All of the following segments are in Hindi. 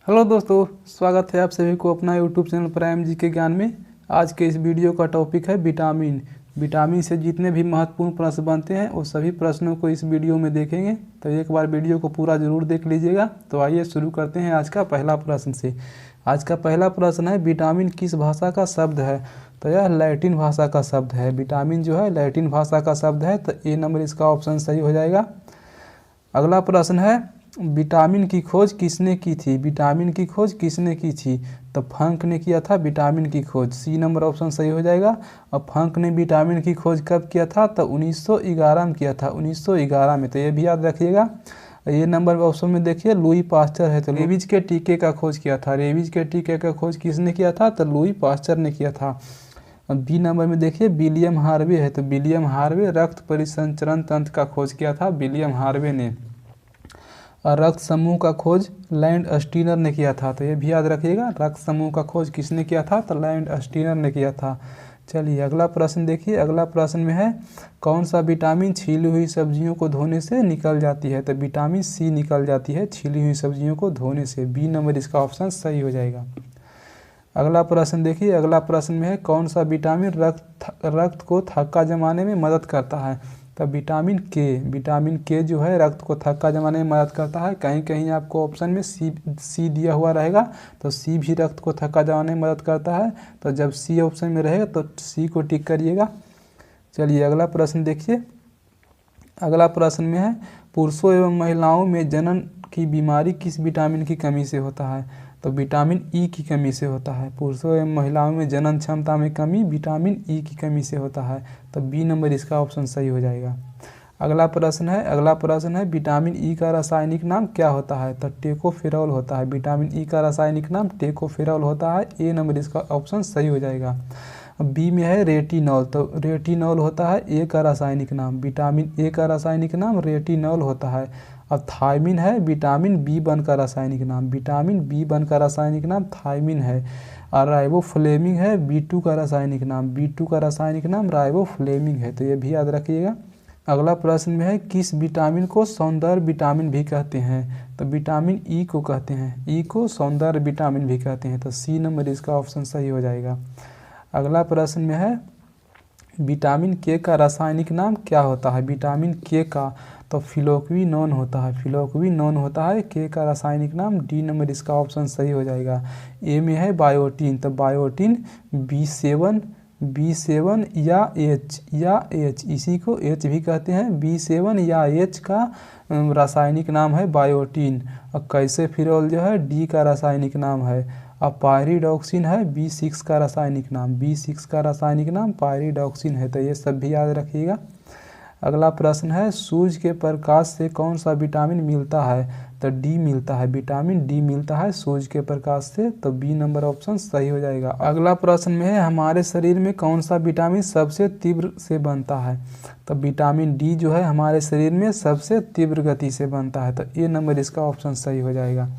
हेलो दोस्तों, स्वागत है आप सभी को अपना यूट्यूब चैनल प्राइम जी के ज्ञान में। आज के इस वीडियो का टॉपिक है विटामिन। विटामिन से जितने भी महत्वपूर्ण प्रश्न बनते हैं वो सभी प्रश्नों को इस वीडियो में देखेंगे, तो एक बार वीडियो को पूरा ज़रूर देख लीजिएगा। तो आइए शुरू करते हैं आज का पहला प्रश्न से। आज का पहला प्रश्न है, विटामिन किस भाषा का शब्द है? तो यह लैटिन भाषा का शब्द है। विटामिन जो है लैटिन भाषा का शब्द है, तो ए नंबर इसका ऑप्शन सही हो जाएगा। अगला प्रश्न है, विटामिन की खोज किसने की थी? विटामिन की खोज किसने की थी? तो फंक ने किया था विटामिन की खोज। सी नंबर ऑप्शन सही हो जाएगा। और फंक ने विटामिन की खोज कब किया था? तो 1911 में किया था, 1911 में। तो ये भी याद रखिएगा। ये नंबर ऑप्शन में देखिए लुई पास्चर है, तो रेबीज के टीके का खोज किया था। रेबीज के टीके का खोज किसने किया था? तो लुई पास्चर ने किया था। बी नंबर में देखिए विलियम हार्वे है, तो विलियम हार्वे रक्त परिसंचरण तंत्र का खोज किया था विलियम हार्वे ने। और रक्त समूह का खोज लैंड स्टीनर ने किया था, तो ये भी याद रखिएगा। रक्त समूह का खोज किसने किया था? तो लैंड स्टीनर ने किया था। चलिए अगला प्रश्न देखिए। अगला प्रश्न में है, कौन सा विटामिन छीली हुई सब्जियों को धोने से निकल जाती है? तो विटामिन सी निकल जाती है छीली हुई सब्जियों को धोने से। बी नंबर इसका ऑप्शन सही हो जाएगा। अगला प्रश्न देखिए। अगला प्रश्न में है, कौन सा विटामिन रक्त को थक्का जमाने में मदद करता है? तो विटामिन के। विटामिन के जो है रक्त को थक्का जमाने में मदद करता है। कहीं कहीं आपको ऑप्शन में सी दिया हुआ रहेगा, तो सी भी रक्त को थक्का जमाने में मदद करता है। तो जब सी ऑप्शन में रहेगा तो सी को टिक करिएगा। चलिए अगला प्रश्न देखिए। अगला प्रश्न में है, पुरुषों एवं महिलाओं में जनन की बीमारी किस विटामिन की कमी से होता है? तो विटामिन ई की कमी से होता है। पुरुषों एवं महिलाओं में जनन क्षमता में कमी विटामिन ई की कमी से होता है। तो बी नंबर इसका ऑप्शन सही हो जाएगा। अगला प्रश्न है। अगला प्रश्न है, विटामिन ई का रासायनिक नाम क्या होता है? तो टेकोफेरॉल होता है। विटामिन ई का रासायनिक नाम टेकोफेरॉल होता है। ए नंबर इसका ऑप्शन सही हो जाएगा। बी में है रेटिनॉल, तो रेटिनॉल होता है ए का रासायनिक नाम। विटामिन ए का रासायनिक नाम रेटिनॉल होता है। अब थायमिन है विटामिन बी1 का रासायनिक नाम। विटामिन बी1 का रासायनिक नाम थायमिन है। और राइबोफ्लेविन है बी2 का रासायनिक नाम। बी2 का रासायनिक नाम राइबोफ्लेविन है, तो ये भी याद रखिएगा। अगला प्रश्न में है, किस विटामिन को सौंदर्य विटामिन भी कहते हैं? तो विटामिन ई को कहते हैं। ई को सौंदर्य विटामिन भी कहते हैं। तो सी नंबर इसका ऑप्शन सही हो जाएगा। अगला प्रश्न में है, विटामिन के का रासायनिक नाम क्या होता है? विटामिन के का तो फिलोक्विनोन होता है। फिलोक्विनोन होता है के का रासायनिक नाम। डी नंबर इसका ऑप्शन सही हो जाएगा। ए में है बायोटीन, तो बायोटीन बी7 या एच इसी को एच भी कहते हैं। बी7 या एच का रासायनिक नाम है बायोटीन। और कैसे फिरोल जो है डी का रासायनिक नाम है। अब पायरिडॉक्सिन है बी6 का रासायनिक नाम। बी6 का रासायनिक नाम पायरिडॉक्सिन है, तो ये सब भी याद रखिएगा। अगला प्रश्न है, सूर्य के प्रकाश से कौन सा विटामिन मिलता है? तो डी मिलता है। विटामिन डी मिलता है सूर्य के प्रकाश से, तो बी नंबर ऑप्शन सही हो जाएगा। अगला प्रश्न में है, हमारे शरीर में कौन सा विटामिन सबसे तीव्र से बनता है? तो विटामिन डी जो है हमारे शरीर में सबसे तीव्र गति से बनता है, तो ए नंबर इसका ऑप्शन सही हो जाएगा।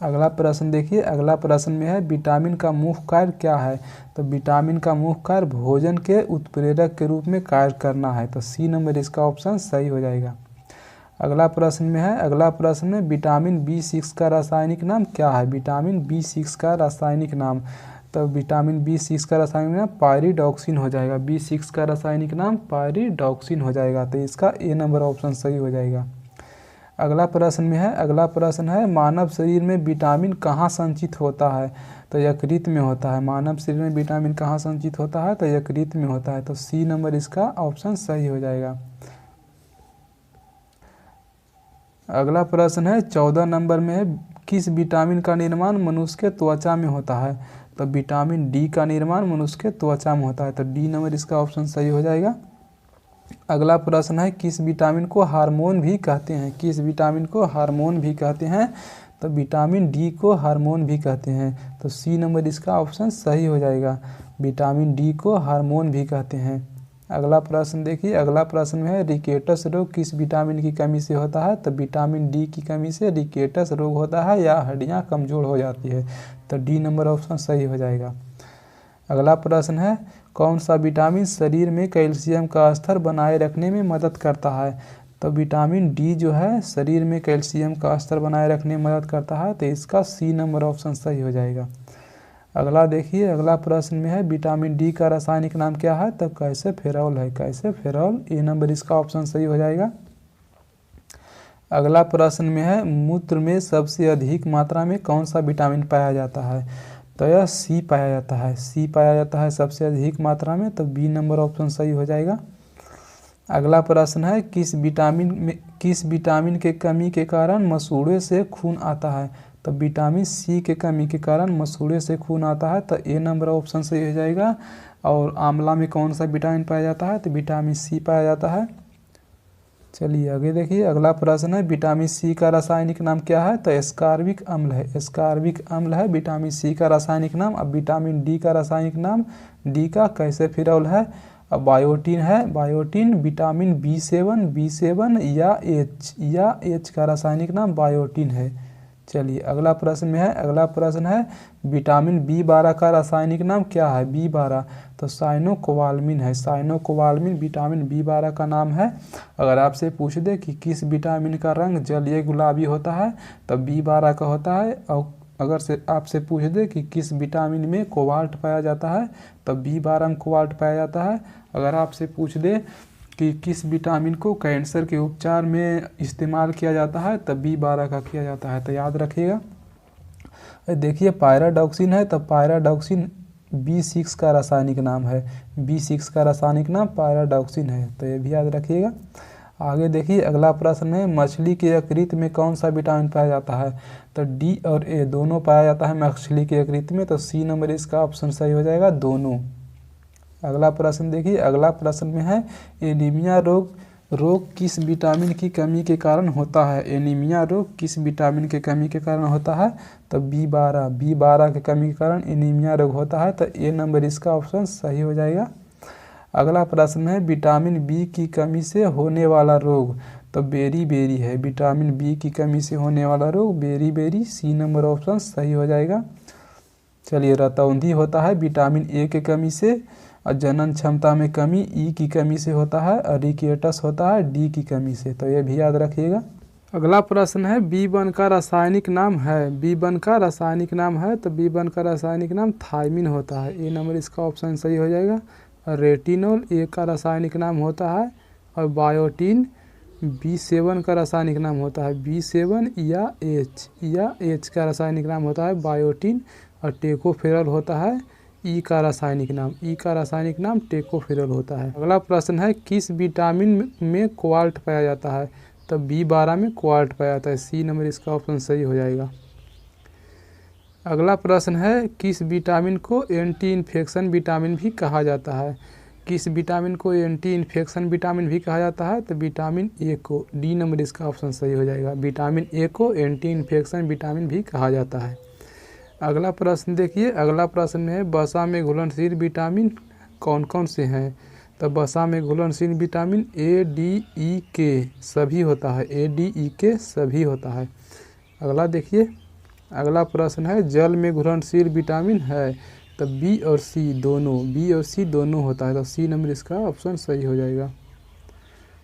अगला प्रश्न देखिए। अगला प्रश्न में है, विटामिन का मुख्य कार्य क्या है? तो विटामिन का मुख्य कार्य भोजन के उत्प्रेरक के रूप में कार्य करना है, तो सी नंबर इसका ऑप्शन सही हो जाएगा। अगला प्रश्न में है, अगला प्रश्न में विटामिन बी6 का रासायनिक नाम क्या है? विटामिन बी6 का रासायनिक नाम, तो विटामिन बी6 का रासायनिक नाम पायरिडॉक्सिन हो जाएगा। बी6 का रासायनिक नाम पायरिडॉक्सिन हो जाएगा, तो इसका ए नंबर ऑप्शन सही हो जाएगा। अगला प्रश्न में है, अगला प्रश्न है, मानव शरीर में विटामिन कहाँ संचित होता है? तो यकृत में होता है। मानव शरीर में विटामिन कहाँ संचित होता है? तो यकृत में होता है, तो सी नंबर इसका ऑप्शन सही हो जाएगा। अगला प्रश्न है 14 नंबर में है, किस विटामिन का निर्माण मनुष्य के त्वचा में होता है? तो विटामिन डी का निर्माण मनुष्य के त्वचा में होता है, तो डी नंबर इसका ऑप्शन सही हो जाएगा। अगला प्रश्न है, किस विटामिन को हार्मोन भी कहते हैं? किस विटामिन को हार्मोन भी कहते हैं? तो विटामिन डी को हार्मोन भी कहते हैं, तो सी नंबर इसका ऑप्शन सही हो जाएगा। विटामिन डी को हार्मोन भी कहते हैं। अगला प्रश्न देखिए। अगला प्रश्न में है, रिकेटस रोग किस विटामिन की कमी से होता है? तो विटामिन डी की कमी से रिकेटस रोग होता है या हड्डियां कमज़ोर हो जाती है, तो डी नंबर ऑप्शन सही हो जाएगा। अगला प्रश्न है, कौन सा विटामिन शरीर में कैल्शियम का स्तर बनाए रखने में मदद करता है? तो विटामिन डी जो है शरीर में कैल्शियम का स्तर बनाए रखने में मदद करता है, तो इसका सी नंबर ऑप्शन सही हो जाएगा। अगला देखिए, अगला प्रश्न में है विटामिन डी का रासायनिक नाम क्या है, तो कैल्सिफेरॉल है, कैल्सिफेरॉल, ए नंबर इसका ऑप्शन सही हो जाएगा। अगला प्रश्न में है मूत्र में सबसे अधिक मात्रा में कौन सा विटामिन पाया जाता है, तो यह सी पाया जाता है, सी पाया जाता है सबसे अधिक मात्रा में, तो बी नंबर ऑप्शन सही हो जाएगा। अगला प्रश्न है किस विटामिन के कमी के कारण मसूड़े से खून आता है, तो विटामिन सी के कमी के कारण मसूड़े से खून आता है, तो ए नंबर ऑप्शन सही हो जाएगा। और आंवला में कौन सा विटामिन पाया जाता है, तो विटामिन सी पाया जाता है। चलिए आगे देखिए, अगला प्रश्न है विटामिन सी का रासायनिक नाम क्या है, तो एस्कॉर्बिक अम्ल है, एस्कॉर्बिक अम्ल है विटामिन सी का रासायनिक नाम। अब विटामिन डी का रासायनिक नाम, डी का कैल्सिफेरॉल है। अब बायोटीन है, बायोटीन, विटामिन बी7 या एच का रासायनिक नाम बायोटीन है। चलिए अगला प्रश्न में है, अगला प्रश्न है विटामिन बी12 का रासायनिक नाम क्या है, बी12, तो साइनोकोबालामिन है, साइनोकोबालामिन विटामिन बी12 का नाम है। अगर आपसे पूछ दे कि किस विटामिन का रंग जलीय गुलाबी होता है, तो बी12 का होता है। और अगर से आपसे पूछ दे कि किस विटामिन में कोबाल्ट पाया जाता है, तो बी12 में कोबाल्ट पाया जाता है। अगर आपसे पूछ दे कि किस विटामिन को कैंसर के उपचार में इस्तेमाल किया जाता है, तब बी12 का किया जाता है, तो याद रखिएगा। देखिए पायराडॉक्सिन है, तो पायराडॉक्सिन बी6 का रासायनिक नाम है, बी6 का रासायनिक नाम पायराडॉक्सिन है, तो ये भी याद रखिएगा। आगे देखिए अगला प्रश्न है मछली के यकृत में कौन सा विटामिन पाया जाता है, तो डी और ए दोनों पाया जाता है मछली के यकृत में, तो सी नंबर इसका ऑप्शन सही हो जाएगा, दोनों। अगला प्रश्न देखिए, अगला प्रश्न में है एनीमिया रोग किस विटामिन की कमी के कारण होता है, एनीमिया रोग किस विटामिन के कमी के कारण होता है, तो बी12 के कमी के कारण एनीमिया रोग होता है, तो ए नंबर इसका ऑप्शन सही हो जाएगा। अगला प्रश्न है विटामिन बी की कमी से होने वाला रोग, तो बेरी है, विटामिन बी की कमी से होने वाला रोग बेरी, सी नंबर ऑप्शन सही हो जाएगा। चलिए रतौंधी होता है विटामिन ए की कमी से, और जनन क्षमता में कमी ई की कमी से होता है, और रिकेटस होता है डी की कमी से, तो ये भी याद रखिएगा। अगला प्रश्न है बी1 का रासायनिक नाम है, बी1 का रासायनिक नाम है, तो बी1 का रासायनिक नाम थायमिन होता है, ए नंबर इसका ऑप्शन सही हो जाएगा। रेटिनॉल ए का रासायनिक नाम होता है, और बायोटीन बी7 का रासायनिक नाम होता है, बी7 या एच का रासायनिक नाम होता है बायोटीन, और टेकोफेरॉल होता है ई का रासायनिक नाम टेकोफेरॉल होता है। अगला प्रश्न है किस विटामिन में कोबाल्ट पाया जाता है, तो बी12 में कोबाल्ट पाया जाता है, सी नंबर इसका ऑप्शन सही हो जाएगा। अगला प्रश्न है किस विटामिन को एंटी इन्फेक्शन विटामिन भी कहा जाता है, किस विटामिन को एंटी इन्फेक्शन विटामिन भी कहा जाता है, तो विटामिन ए को, डी नंबर इसका ऑप्शन सही हो जाएगा, विटामिन ए को एंटी इन्फेक्शन विटामिन भी कहा जाता है। अगला प्रश्न देखिए, अगला प्रश्न है वसा में घुलनशील विटामिन कौन कौन से हैं, तो वसा में घुलनशील विटामिन ए डी ई के सभी होता है, ए डी ई के सभी होता है। अगला देखिए, अगला प्रश्न है जल में घुलनशील विटामिन है, तो बी और सी दोनों होता है, तो सी नंबर इसका ऑप्शन सही हो जाएगा।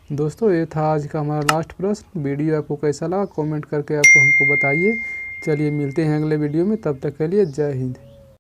दोस्तों ये था आज का हमारा लास्ट प्रश्न। वीडियो आपको कैसा लगा कमेंट करके आपको हमको बताइए। चलिए मिलते हैं अगले वीडियो में, तब तक के लिए जय हिंद।